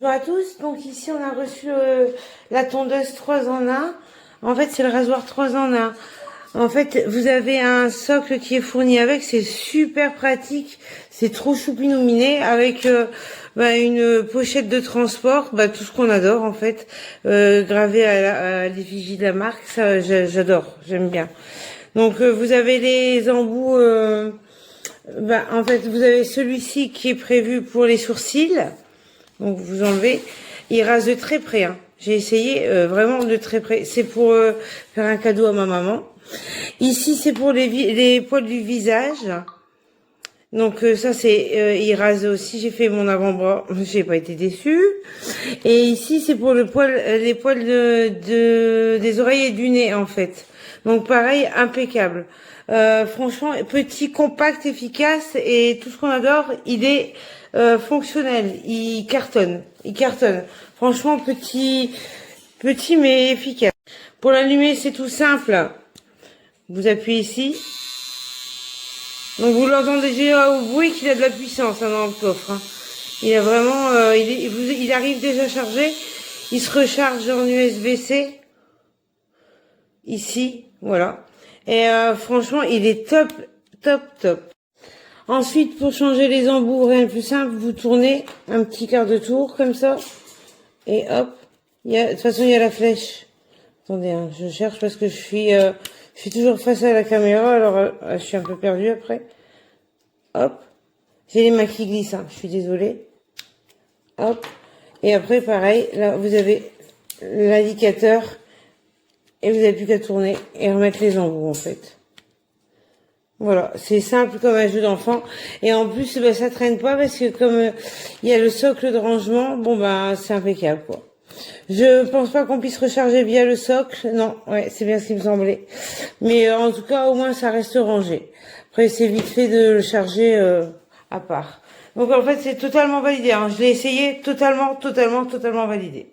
Bonjour à tous, donc ici on a reçu la tondeuse 3 en 1. En fait c'est le rasoir 3 en 1. En fait vous avez un socle qui est fourni avec, c'est super pratique, c'est trop choupinouminé avec une pochette de transport, tout ce qu'on adore en fait, gravé à l'effigie de la marque, ça j'adore, j'aime bien. Donc vous avez les embouts, en fait vous avez celui-ci qui est prévu pour les sourcils. Donc vous enlevez, il rase de très près, hein. J'ai essayé vraiment de très près. C'est pour faire un cadeau à ma maman. Ici c'est pour les poils du visage. Donc ça c'est il rase aussi. J'ai fait mon avant-bras, j'ai pas été déçue. Et ici c'est pour les poils des oreilles et du nez en fait. Donc pareil, impeccable. Franchement, petit, compact, efficace et tout ce qu'on adore, il est fonctionnel. Il cartonne, il cartonne. Franchement, petit mais efficace. Pour l'allumer, c'est tout simple. Vous appuyez ici. Donc vous l'entendez déjà au bruit qu'il a de la puissance dans le coffre, hein. Il a vraiment, il arrive déjà chargé. Il se recharge en USB-C. Ici, voilà. Et franchement, il est top, top, top. Ensuite, pour changer les embouts, rien de plus simple, vous tournez un petit quart de tour comme ça. Et hop, de toute façon, il y a la flèche. Attendez, hein, je cherche parce que je suis toujours face à la caméra, alors je suis un peu perdue après. Hop, j'ai les mains qui glissent, hein, je suis désolée. Hop, et après, pareil, là, vous avez l'indicateur et vous n'avez plus qu'à tourner et remettre les embouts, en fait. Voilà, c'est simple comme un jeu d'enfant. Et en plus, ça traîne pas parce que comme il y a le socle de rangement, c'est impeccable, quoi. Je pense pas qu'on puisse recharger via le socle. Non, ouais, c'est bien ce qui me semblait. Mais en tout cas, au moins, ça reste rangé. Après, c'est vite fait de le charger à part. Donc en fait, c'est totalement validé, hein. Je l'ai essayé totalement validé.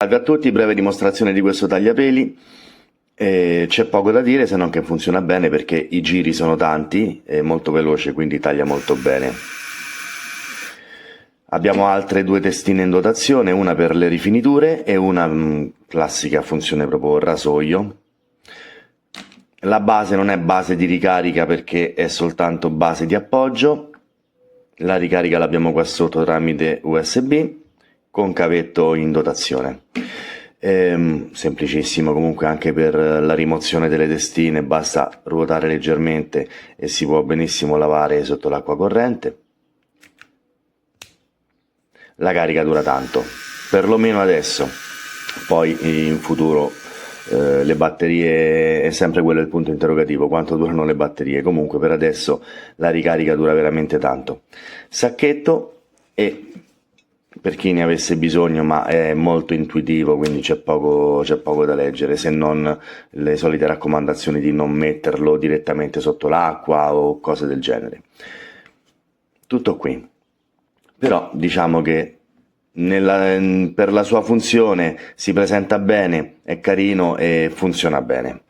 Salve a tutti, breve dimostrazione di questo tagliapeli. C'è poco da dire se non che funziona bene perché i giri sono tanti, è molto veloce, quindi taglia molto bene. Abbiamo altre due testine in dotazione, una per le rifiniture e una classica funzione proprio rasoio. La base non è base di ricarica perché è soltanto base di appoggio. La ricarica l'abbiamo qua sotto tramite USB con cavetto in dotazione. Semplicissimo comunque anche per la rimozione delle testine, basta ruotare leggermente e si può benissimo lavare sotto l'acqua corrente. La carica dura tanto, perlomeno adesso, poi in futuro le batterie è sempre quello il punto interrogativo, quanto durano le batterie. Comunque per adesso la ricarica dura veramente tanto. Sacchetto, e per chi ne avesse bisogno, ma è molto intuitivo, quindi c'è poco da leggere, se non le solite raccomandazioni di non metterlo direttamente sotto l'acqua o cose del genere. Tutto qui. Però diciamo che per la sua funzione si presenta bene, è carino e funziona bene.